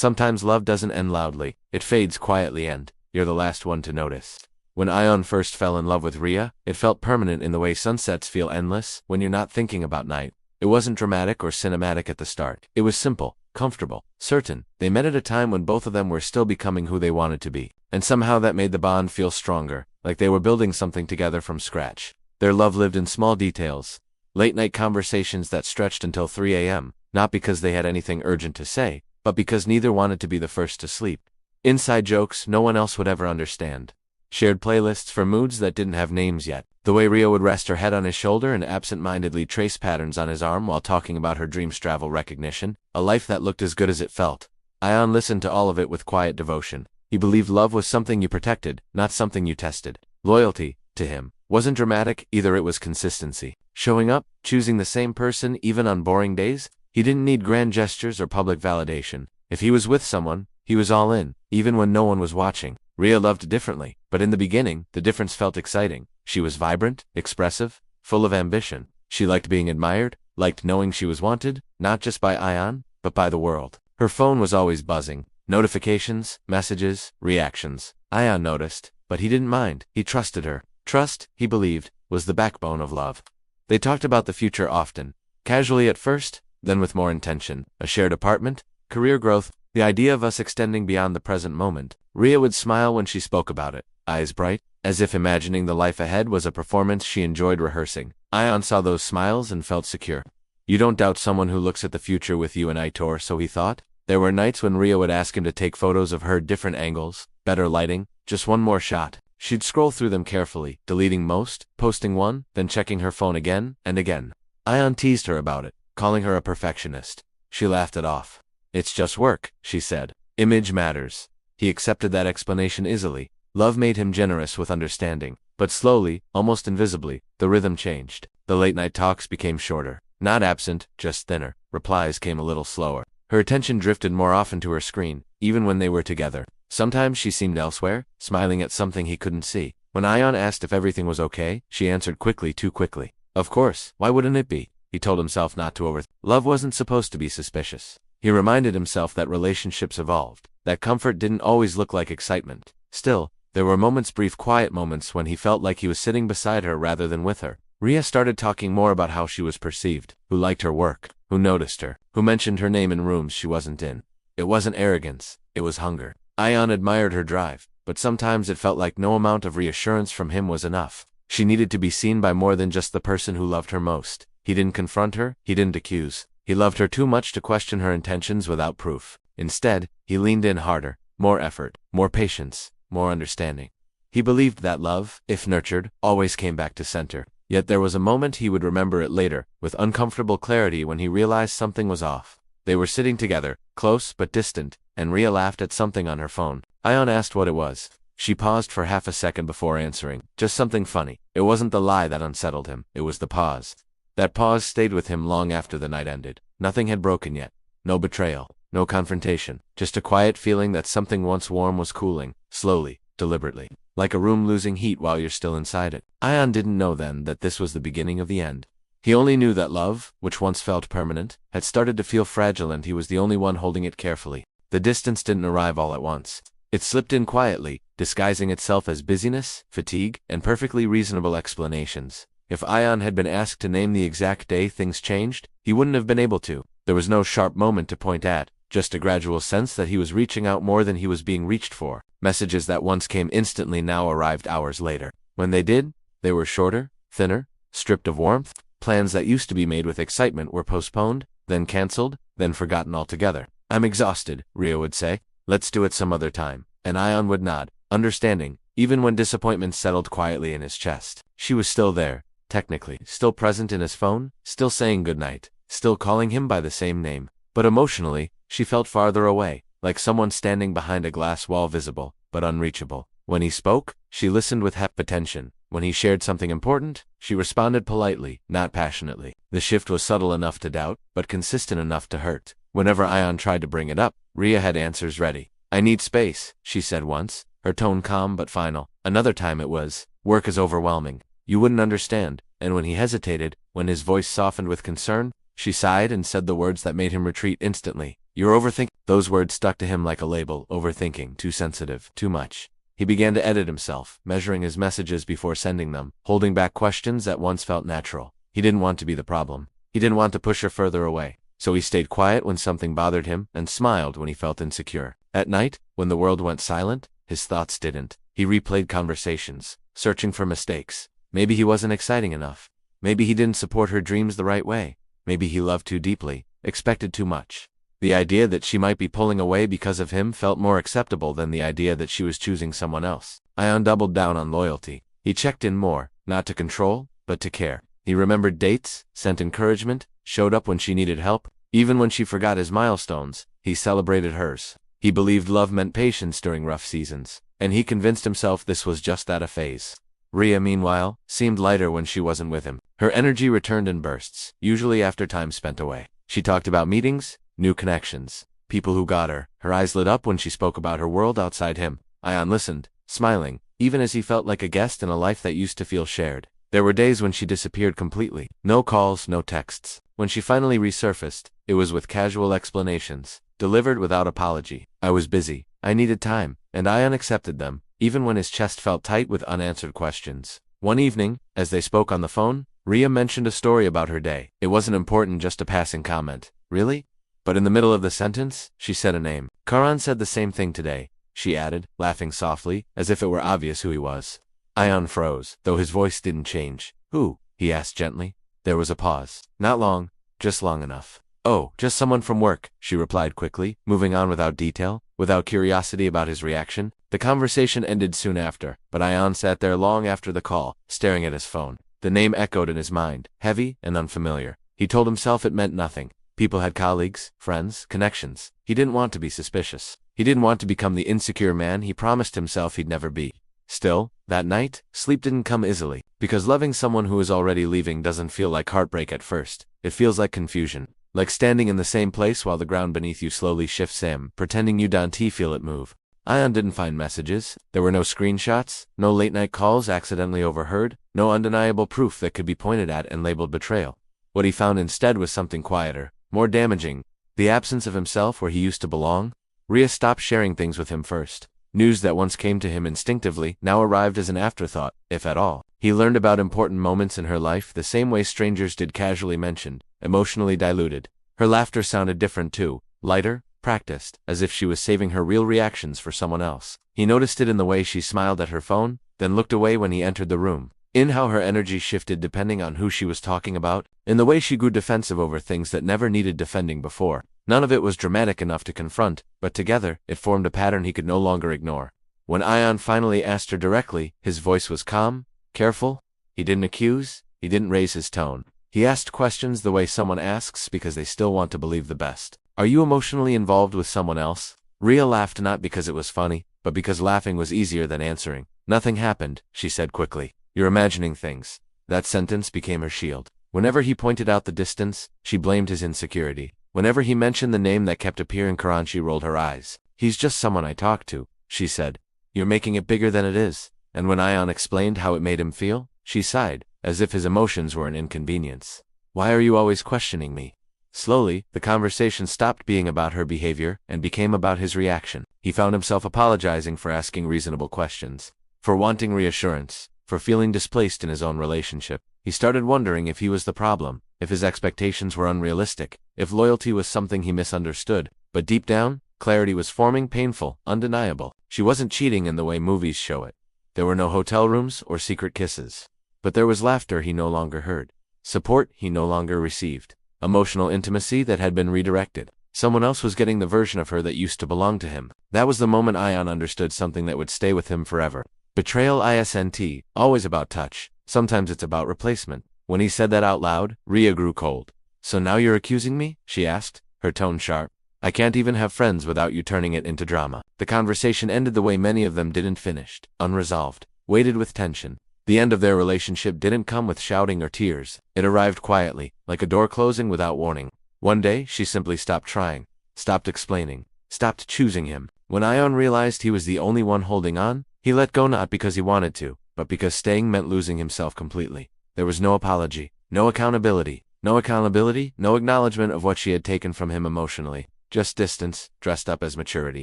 Sometimes love doesn't end loudly, it fades quietly and you're the last one to notice. When Ion first fell in love with Rhea, it felt permanent in the way sunsets feel endless when you're not thinking about night. It wasn't dramatic or cinematic at the start. It was simple, comfortable, certain. They met at a time when both of them were still becoming who they wanted to be. And somehow that made the bond feel stronger, like they were building something together from scratch. Their love lived in small details. Late-night conversations that stretched until 3 a.m., not because they had anything urgent to say, but because neither wanted to be the first to sleep. Inside jokes no one else would ever understand. Shared playlists for moods that didn't have names yet. The way Rhea would rest her head on his shoulder and absent-mindedly trace patterns on his arm while talking about her dreams travel recognition, a life that looked as good as it felt. Ion listened to all of it with quiet devotion. He believed love was something you protected, not something you tested. Loyalty, to him, wasn't dramatic, either it was consistency. Showing up, choosing the same person even on boring days. He didn't need grand gestures or public validation. If he was with someone, he was all in, even when no one was watching. Rhea loved differently, but in the beginning, the difference felt exciting. She was vibrant, expressive, full of ambition. She liked being admired, liked knowing she was wanted, not just by Ion, but by the world. Her phone was always buzzing. Notifications, messages, reactions. Ion noticed, but he didn't mind. He trusted her. Trust, he believed, was the backbone of love. They talked about the future often, casually at first, then with more intention. A shared apartment, career growth, the idea of us extending beyond the present moment. Rhea would smile when she spoke about it, eyes bright, as if imagining the life ahead was a performance she enjoyed rehearsing. Ion saw those smiles and felt secure. You don't doubt someone who looks at the future with you and Aitor, so he thought. There were nights when Rhea would ask him to take photos of her different angles, better lighting, just one more shot. She'd scroll through them carefully, deleting most, posting one, then checking her phone again and again. Ion teased her about it, calling her a perfectionist. She laughed it off. It's just work, she said. Image matters. He accepted that explanation easily. Love made him generous with understanding. But slowly, almost invisibly, the rhythm changed. The late-night talks became shorter. Not absent, just thinner. Replies came a little slower. Her attention drifted more often to her screen, even when they were together. Sometimes she seemed elsewhere, smiling at something he couldn't see. When Ion asked if everything was okay, she answered quickly, too quickly. Of course, why wouldn't it be? He told himself not to overthink. Love wasn't supposed to be suspicious. He reminded himself that relationships evolved, that comfort didn't always look like excitement. Still, there were moments, brief quiet moments, when he felt like he was sitting beside her rather than with her. Rhea started talking more about how she was perceived, who liked her work, who noticed her, who mentioned her name in rooms she wasn't in. It wasn't arrogance, it was hunger. Ion admired her drive, but sometimes it felt like no amount of reassurance from him was enough. She needed to be seen by more than just the person who loved her most. He didn't confront her, he didn't accuse. He loved her too much to question her intentions without proof. Instead, he leaned in harder, more effort, more patience, more understanding. He believed that love, if nurtured, always came back to center. Yet there was a moment he would remember it later, with uncomfortable clarity, when he realized something was off. They were sitting together, close but distant, and Rhea laughed at something on her phone. Ion asked what it was. She paused for half a second before answering. Just something funny. It wasn't the lie that unsettled him, it was the pause. That pause stayed with him long after the night ended. Nothing had broken yet. No betrayal, no confrontation, just a quiet feeling that something once warm was cooling, slowly, deliberately, like a room losing heat while you're still inside it. Ion didn't know then that this was the beginning of the end. He only knew that love, which once felt permanent, had started to feel fragile, and he was the only one holding it carefully. The distance didn't arrive all at once. It slipped in quietly, disguising itself as busyness, fatigue, and perfectly reasonable explanations. If Ion had been asked to name the exact day things changed, he wouldn't have been able to. There was no sharp moment to point at, just a gradual sense that he was reaching out more than he was being reached for. Messages that once came instantly now arrived hours later. When they did, they were shorter, thinner, stripped of warmth. Plans that used to be made with excitement were postponed, then canceled, then forgotten altogether. I'm exhausted, Rhea would say. Let's do it some other time. And Ion would nod, understanding, even when disappointment settled quietly in his chest. She was still there. Technically, still present in his phone, still saying goodnight, still calling him by the same name. But emotionally, she felt farther away, like someone standing behind a glass wall, visible, but unreachable. When he spoke, she listened with hep attention. When he shared something important, she responded politely, not passionately. The shift was subtle enough to doubt, but consistent enough to hurt. Whenever Ion tried to bring it up, Rhea had answers ready. I need space, she said once, her tone calm but final. Another time it was, work is overwhelming. You wouldn't understand. And when he hesitated, when his voice softened with concern, she sighed and said the words that made him retreat instantly. You're overthinking. Those words stuck to him like a label. Overthinking, too sensitive, too much. He began to edit himself, measuring his messages before sending them, holding back questions that once felt natural. He didn't want to be the problem. He didn't want to push her further away. So he stayed quiet when something bothered him and smiled when he felt insecure. At night, when the world went silent, his thoughts didn't. He replayed conversations, searching for mistakes. Maybe he wasn't exciting enough. Maybe he didn't support her dreams the right way. Maybe he loved too deeply, expected too much. The idea that she might be pulling away because of him felt more acceptable than the idea that she was choosing someone else. Ion doubled down on loyalty. He checked in more, not to control, but to care. He remembered dates, sent encouragement, showed up when she needed help. Even when she forgot his milestones, he celebrated hers. He believed love meant patience during rough seasons, and he convinced himself this was just that, a phase. Rhea, meanwhile, seemed lighter when she wasn't with him. Her energy returned in bursts, usually after time spent away. She talked about meetings, new connections, people who got her. Her eyes lit up when she spoke about her world outside him. Ion listened, smiling, even as he felt like a guest in a life that used to feel shared. There were days when she disappeared completely. No calls, no texts. When she finally resurfaced, it was with casual explanations, delivered without apology. I was busy. I needed time, and Ion accepted them, even when his chest felt tight with unanswered questions. One evening, as they spoke on the phone, Rhea mentioned a story about her day. It wasn't important, just a passing comment. Really? But in the middle of the sentence, she said a name. Karan said the same thing today, she added, laughing softly, as if it were obvious who he was. Ion froze, though his voice didn't change. Who? He asked gently. There was a pause. Not long, just long enough. Oh, just someone from work, she replied quickly, moving on without detail, without curiosity about his reaction. The conversation ended soon after, but Ion sat there long after the call, staring at his phone. The name echoed in his mind, heavy and unfamiliar. He told himself it meant nothing. People had colleagues, friends, connections. He didn't want to be suspicious. He didn't want to become the insecure man he promised himself he'd never be. Still, that night, sleep didn't come easily, because loving someone who is already leaving doesn't feel like heartbreak at first. It feels like confusion. Like standing in the same place while the ground beneath you slowly shifts, pretending you don't feel it move. Ion didn't find messages. There were no screenshots, no late-night calls accidentally overheard, no undeniable proof that could be pointed at and labeled betrayal. What he found instead was something quieter, more damaging, the absence of himself where he used to belong. Rhea stopped sharing things with him first. News that once came to him instinctively now arrived as an afterthought, if at all. He learned about important moments in her life the same way strangers did, casually mentioned, emotionally diluted. Her laughter sounded different too, lighter, practiced, as if she was saving her real reactions for someone else. He noticed it in the way she smiled at her phone, then looked away when he entered the room. In how her energy shifted depending on who she was talking about, in the way she grew defensive over things that never needed defending before. None of it was dramatic enough to confront, but together, it formed a pattern he could no longer ignore. When Ion finally asked her directly, his voice was calm, careful. He didn't accuse, he didn't raise his tone. He asked questions the way someone asks because they still want to believe the best. Are you emotionally involved with someone else? Rhea laughed, not because it was funny, but because laughing was easier than answering. Nothing happened, she said quickly. You're imagining things. That sentence became her shield. Whenever he pointed out the distance, she blamed his insecurity. Whenever he mentioned the name that kept appearing, Karan, she rolled her eyes. He's just someone I talk to, she said. You're making it bigger than it is. And when Ion explained how it made him feel, she sighed, as if his emotions were an inconvenience. Why are you always questioning me? Slowly, the conversation stopped being about her behavior and became about his reaction. He found himself apologizing for asking reasonable questions, for wanting reassurance, for feeling displaced in his own relationship. He started wondering if he was the problem, if his expectations were unrealistic, if loyalty was something he misunderstood. But deep down, clarity was forming, painful, undeniable. She wasn't cheating in the way movies show it. There were no hotel rooms or secret kisses. But there was laughter he no longer heard, support he no longer received, emotional intimacy that had been redirected. Someone else was getting the version of her that used to belong to him. That was the moment Ion understood something that would stay with him forever. Betrayal isn't always about touch. Sometimes it's about replacement. When he said that out loud, Rhea grew cold. So now you're accusing me? She asked, her tone sharp. I can't even have friends without you turning it into drama. The conversation ended the way many of them didn't, finished, unresolved, weighted with tension. The end of their relationship didn't come with shouting or tears. It arrived quietly, like a door closing without warning. One day, she simply stopped trying, stopped explaining, stopped choosing him. When Ion realized he was the only one holding on, he let go, not because he wanted to, but because staying meant losing himself completely. There was no apology, no accountability, no acknowledgement of what she had taken from him emotionally. just distance, dressed up as maturity.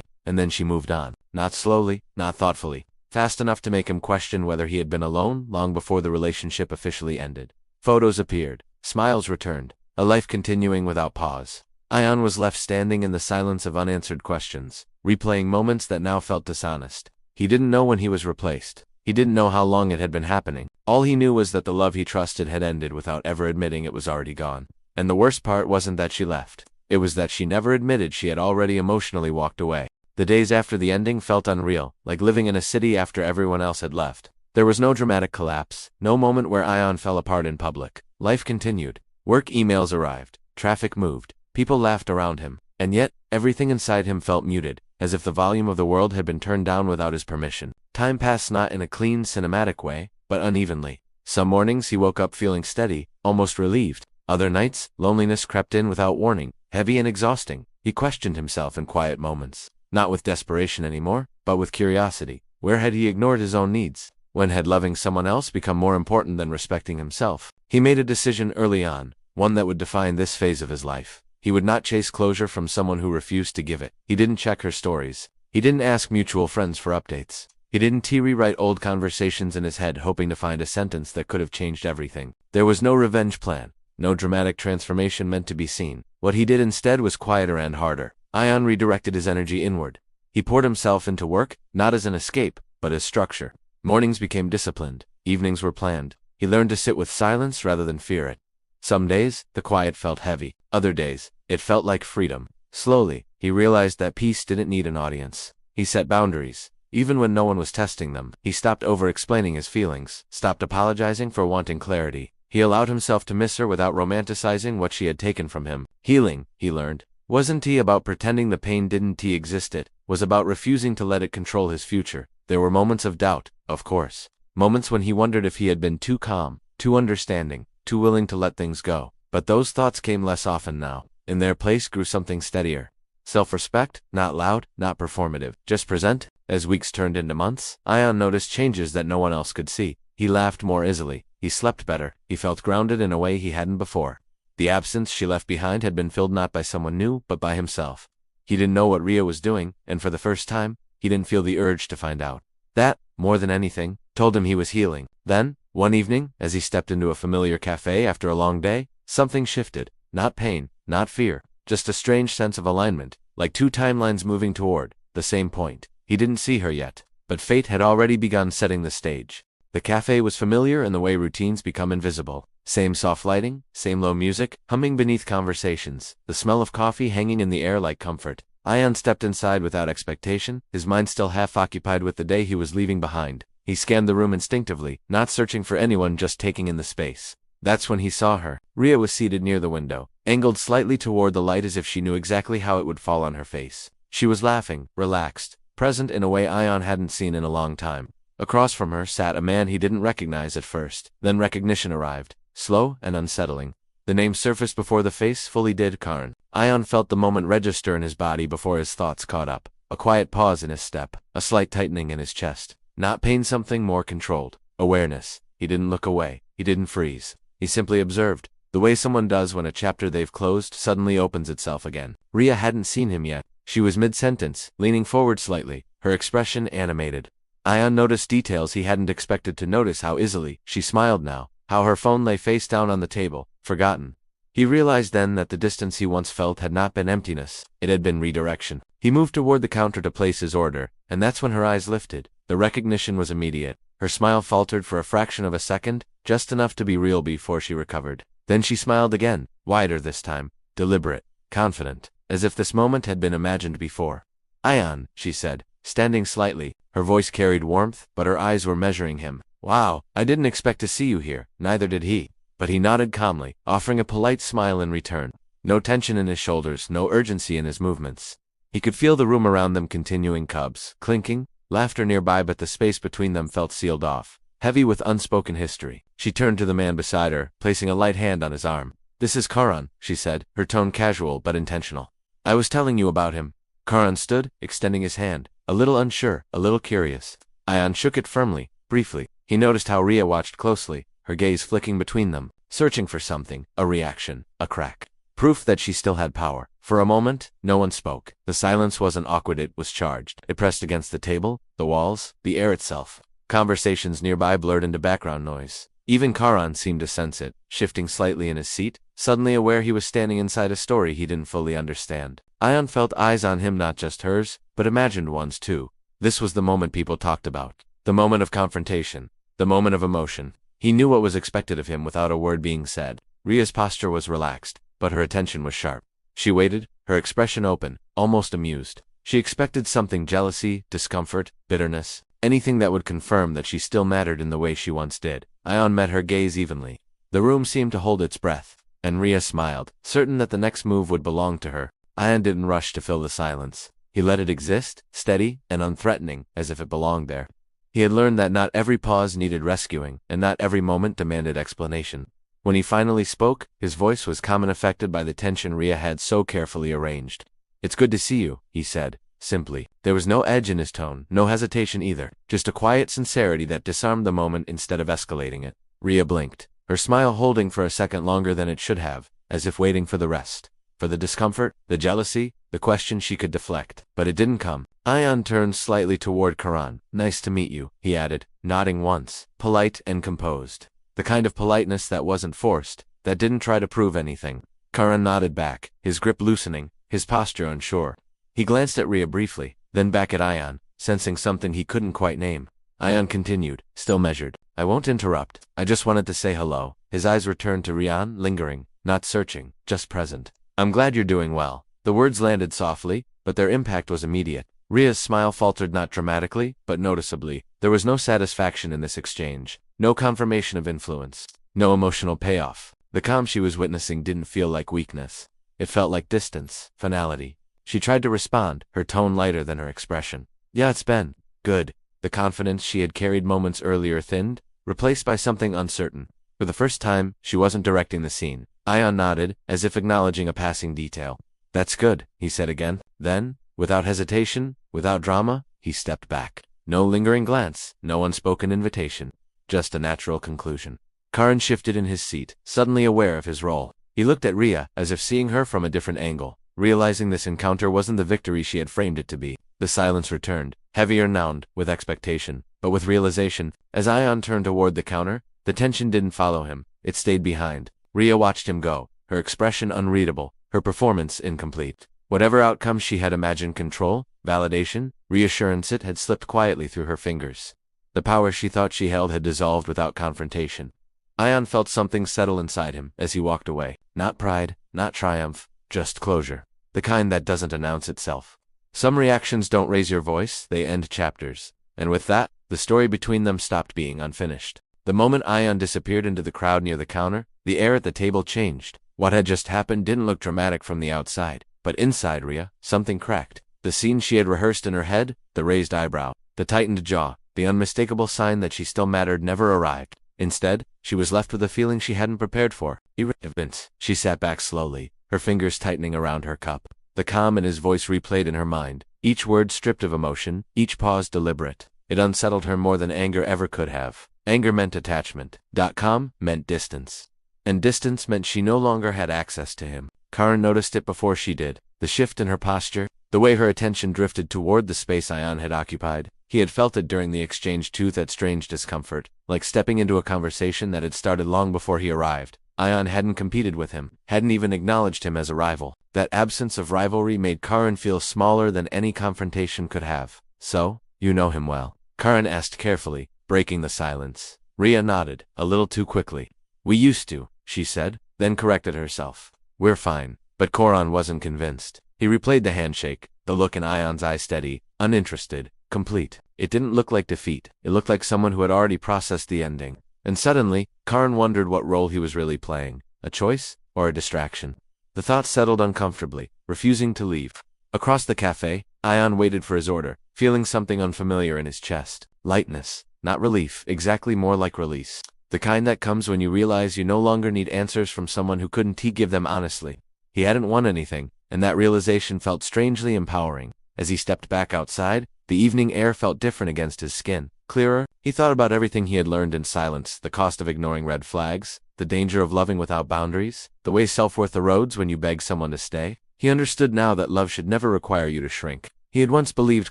And then she moved on. Not slowly, not thoughtfully. Fast enough to make him question whether he had been alone long before the relationship officially ended. Photos appeared. Smiles returned. A life continuing without pause. Ion was left standing in the silence of unanswered questions, replaying moments that now felt dishonest. He didn't know when he was replaced. He didn't know how long it had been happening. All he knew was that the love he trusted had ended without ever admitting it was already gone. And the worst part wasn't that she left. It was that she never admitted she had already emotionally walked away. The days after the ending felt unreal, like living in a city after everyone else had left. There was no dramatic collapse, no moment where Ion fell apart in public. Life continued. Work emails arrived. Traffic moved. People laughed around him. And yet, everything inside him felt muted, as if the volume of the world had been turned down without his permission. Time passed not in a clean, cinematic way, but unevenly. Some mornings he woke up feeling steady, almost relieved. Other nights, loneliness crept in without warning, heavy and exhausting. He questioned himself in quiet moments. Not with desperation anymore, but with curiosity. Where had he ignored his own needs? When had loving someone else become more important than respecting himself? He made a decision early on, one that would define this phase of his life. He would not chase closure from someone who refused to give it. He didn't check her stories. He didn't ask mutual friends for updates. He didn't rewrite old conversations in his head hoping to find a sentence that could have changed everything. There was no revenge plan, no dramatic transformation meant to be seen. What he did instead was quieter and harder. Ion redirected his energy inward. He poured himself into work, not as an escape, but as structure. Mornings became disciplined. Evenings were planned. He learned to sit with silence rather than fear it. Some days, the quiet felt heavy. Other days, it felt like freedom. Slowly, he realized that peace didn't need an audience. He set boundaries. Even when no one was testing them, he stopped over-explaining his feelings, stopped apologizing for wanting clarity. He allowed himself to miss her without romanticizing what she had taken from him. Healing, he learned, wasn't about pretending the pain didn't exist. It was about refusing to let it control his future. There were moments of doubt, of course. Moments when he wondered if he had been too calm, too understanding, too willing to let things go. But those thoughts came less often now. In their place grew something steadier. Self-respect, not loud, not performative, just present. As weeks turned into months, Ion noticed changes that no one else could see. He laughed more easily. He slept better. He felt grounded in a way he hadn't before. The absence she left behind had been filled not by someone new, but by himself. He didn't know what Rhea was doing, and for the first time, he didn't feel the urge to find out. That, more than anything, told him he was healing. Then, one evening, as he stepped into a familiar cafe after a long day, something shifted. Not pain, not fear, just a strange sense of alignment, like two timelines moving toward the same point. He didn't see her yet, but fate had already begun setting the stage. The cafe was familiar in the way routines become invisible. Same soft lighting, same low music, humming beneath conversations, the smell of coffee hanging in the air like comfort. Ion stepped inside without expectation, his mind still half occupied with the day he was leaving behind. He scanned the room instinctively, not searching for anyone, just taking in the space. That's when he saw her. Rhea was seated near the window, angled slightly toward the light as if she knew exactly how it would fall on her face. She was laughing, relaxed, present in a way Ion hadn't seen in a long time. Across from her sat a man he didn't recognize at first. Then recognition arrived, slow and unsettling. The name surfaced before the face fully did. Karn. Ion felt the moment register in his body before his thoughts caught up. A quiet pause in his step, a slight tightening in his chest. Not pain, something more controlled. Awareness. He didn't look away. He didn't freeze. He simply observed, the way someone does when a chapter they've closed suddenly opens itself again. Rhea hadn't seen him yet. She was mid-sentence, leaning forward slightly, her expression animated. Ion noticed details he hadn't expected to notice: how easily she smiled now, how her phone lay face down on the table, forgotten. He realized then that the distance he once felt had not been emptiness, it had been redirection. He moved toward the counter to place his order, and that's when her eyes lifted. The recognition was immediate. Her smile faltered for a fraction of a second, just enough to be real before she recovered. Then she smiled again, wider this time, deliberate, confident, as if this moment had been imagined before. "Ion," she said, standing slightly. Her voice carried warmth, but her eyes were measuring him. "Wow, I didn't expect to see you here." Neither did he. But he nodded calmly, offering a polite smile in return. No tension in his shoulders, no urgency in his movements. He could feel the room around them continuing, cubs clinking, laughter nearby, but the space between them felt sealed off, heavy with unspoken history. She turned to the man beside her, placing a light hand on his arm. "This is Karan," she said, her tone casual but intentional. "I was telling you about him." Karan stood, extending his hand, a little unsure, a little curious. Ion shook it firmly, briefly. He noticed how Rhea watched closely, her gaze flicking between them, searching for something, a reaction, a crack. proof that she still had power. For a moment, no one spoke. The silence wasn't awkward, it was charged. It pressed against the table, the walls, the air itself. Conversations nearby blurred into background noise. Even Karan seemed to sense it, shifting slightly in his seat, suddenly aware he was standing inside a story he didn't fully understand. Ion felt eyes on him, not just hers, but imagined ones too. This was the moment people talked about. The moment of confrontation. The moment of emotion. He knew what was expected of him without a word being said. Ria's posture was relaxed, but her attention was sharp. She waited, her expression open, almost amused. She expected something: jealousy, discomfort, bitterness, anything that would confirm that she still mattered in the way she once did. Ion met her gaze evenly. The room seemed to hold its breath, and Ria smiled, certain that the next move would belong to her. Ion didn't rush to fill the silence. He let it exist, steady and unthreatening, as if it belonged there. He had learned that not every pause needed rescuing, and not every moment demanded explanation. When he finally spoke, his voice was calm and affected by the tension Ria had so carefully arranged. "It's good to see you," he said, simply. There was no edge in his tone, no hesitation either, just a quiet sincerity that disarmed the moment instead of escalating it. Ria blinked, her smile holding for a second longer than it should have, as if waiting for the rest. For the discomfort, the jealousy, the question she could deflect. But it didn't come. Ion turned slightly toward Karan. "Nice to meet you," he added, nodding once, polite and composed. The kind of politeness that wasn't forced, that didn't try to prove anything. Karan nodded back, his grip loosening, his posture unsure. He glanced at Ria briefly, then back at Ion, sensing something he couldn't quite name. Ion continued, still measured. "I won't interrupt. I just wanted to say hello." His eyes returned to Rian, lingering, not searching, just present. "I'm glad you're doing well." The words landed softly, but their impact was immediate. Ria's smile faltered, not dramatically, but noticeably. There was no satisfaction in this exchange, no confirmation of influence, no emotional payoff. The calm she was witnessing didn't feel like weakness. It felt like distance, finality. She tried to respond, her tone lighter than her expression. "Yeah, it's been good." The confidence she had carried moments earlier thinned, replaced by something uncertain. For the first time, she wasn't directing the scene. Ion nodded, as if acknowledging a passing detail. "That's good," he said again. Then, without hesitation, without drama, he stepped back. No lingering glance, no unspoken invitation. Just a natural conclusion. Karan shifted in his seat, suddenly aware of his role. He looked at Ria, as if seeing her from a different angle, realizing this encounter wasn't the victory she had framed it to be. The silence returned, heavier now, with expectation, but with realization. As Ion turned toward the counter, the tension didn't follow him, it stayed behind. Ria watched him go, her expression unreadable, her performance incomplete. Whatever outcome she had imagined, control, validation, reassurance, it had slipped quietly through her fingers. The power she thought she held had dissolved without confrontation. Ion felt something settle inside him as he walked away. Not pride, not triumph, just closure. The kind that doesn't announce itself. Some reactions don't raise your voice, they end chapters. And with that, the story between them stopped being unfinished. The moment Ion disappeared into the crowd near the counter, the air at the table changed. What had just happened didn't look dramatic from the outside, but inside Ria, something cracked. The scene she had rehearsed in her head, the raised eyebrow, the tightened jaw, the unmistakable sign that she still mattered, never arrived. Instead, she was left with a feeling she hadn't prepared for. Irritant. She sat back slowly, her fingers tightening around her cup. The calm in his voice replayed in her mind, each word stripped of emotion, each pause deliberate. It unsettled her more than anger ever could have. Anger meant attachment. Calm meant distance. And distance meant she no longer had access to him. Karan noticed it before she did. The shift in her posture, the way her attention drifted toward the space Ion had occupied. He had felt it during the exchange too, that strange discomfort, like stepping into a conversation that had started long before he arrived. Ion hadn't competed with him, hadn't even acknowledged him as a rival. That absence of rivalry made Karan feel smaller than any confrontation could have. "So, you know him well?" Karan asked carefully, breaking the silence. Ria nodded, a little too quickly. "We used to," she said, then corrected herself. "We're fine." But Karan wasn't convinced. He replayed the handshake, the look in Ion's eye steady, uninterested, complete. It didn't look like defeat. It looked like someone who had already processed the ending. And suddenly, Karan wondered what role he was really playing, a choice or a distraction. The thought settled uncomfortably, refusing to leave. Across the cafe, Ion waited for his order, feeling something unfamiliar in his chest. Lightness, not relief, exactly more like release. The kind that comes when you realize you no longer need answers from someone who couldn't give them honestly. He hadn't won anything, and that realization felt strangely empowering. As he stepped back outside, the evening air felt different against his skin, clearer. He thought about everything he had learned in silence, the cost of ignoring red flags, the danger of loving without boundaries, the way self-worth erodes when you beg someone to stay. He understood now that love should never require you to shrink. He had once believed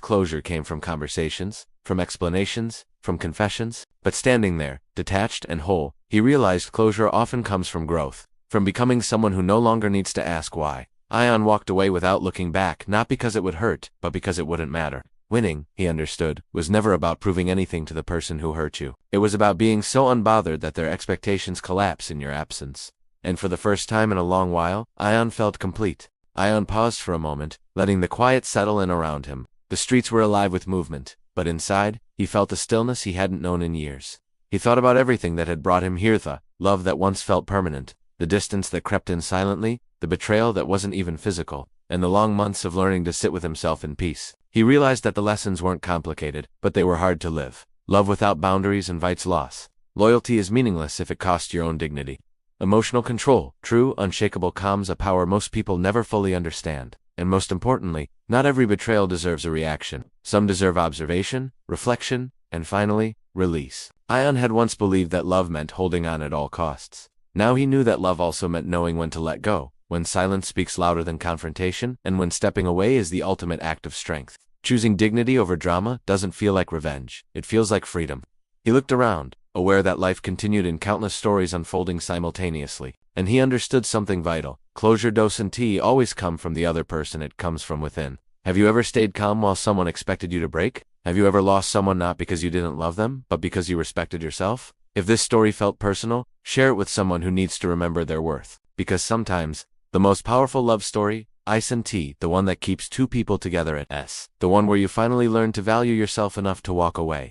closure came from conversations, from explanations, from confessions, but standing there, detached and whole, he realized closure often comes from growth, from becoming someone who no longer needs to ask why. Ion walked away without looking back, not because it would hurt, but because it wouldn't matter. Winning, he understood, was never about proving anything to the person who hurt you. It was about being so unbothered that their expectations collapse in your absence. And for the first time in a long while, Ion felt complete. Ion paused for a moment, letting the quiet settle in around him. The streets were alive with movement, but inside, he felt a stillness he hadn't known in years. He thought about everything that had brought him here, the love that once felt permanent, the distance that crept in silently, the betrayal that wasn't even physical, and the long months of learning to sit with himself in peace. He realized that the lessons weren't complicated, but they were hard to live. Love without boundaries invites loss. Loyalty is meaningless if it costs your own dignity. Emotional control, true, unshakable calm's a power most people never fully understand. And most importantly, not every betrayal deserves a reaction. Some deserve observation, reflection, and finally, release. Ion had once believed that love meant holding on at all costs. Now he knew that love also meant knowing when to let go, when silence speaks louder than confrontation, and when stepping away is the ultimate act of strength. Choosing dignity over drama doesn't feel like revenge. It feels like freedom. He looked around, aware that life continued in countless stories unfolding simultaneously. And he understood something vital. Closure doesn't always come from the other person, it comes from within. Have you ever stayed calm while someone expected you to break? Have you ever lost someone not because you didn't love them, but because you respected yourself? If this story felt personal, share it with someone who needs to remember their worth. Because sometimes, the most powerful love story, the one that keeps two people together the one where you finally learn to value yourself enough to walk away.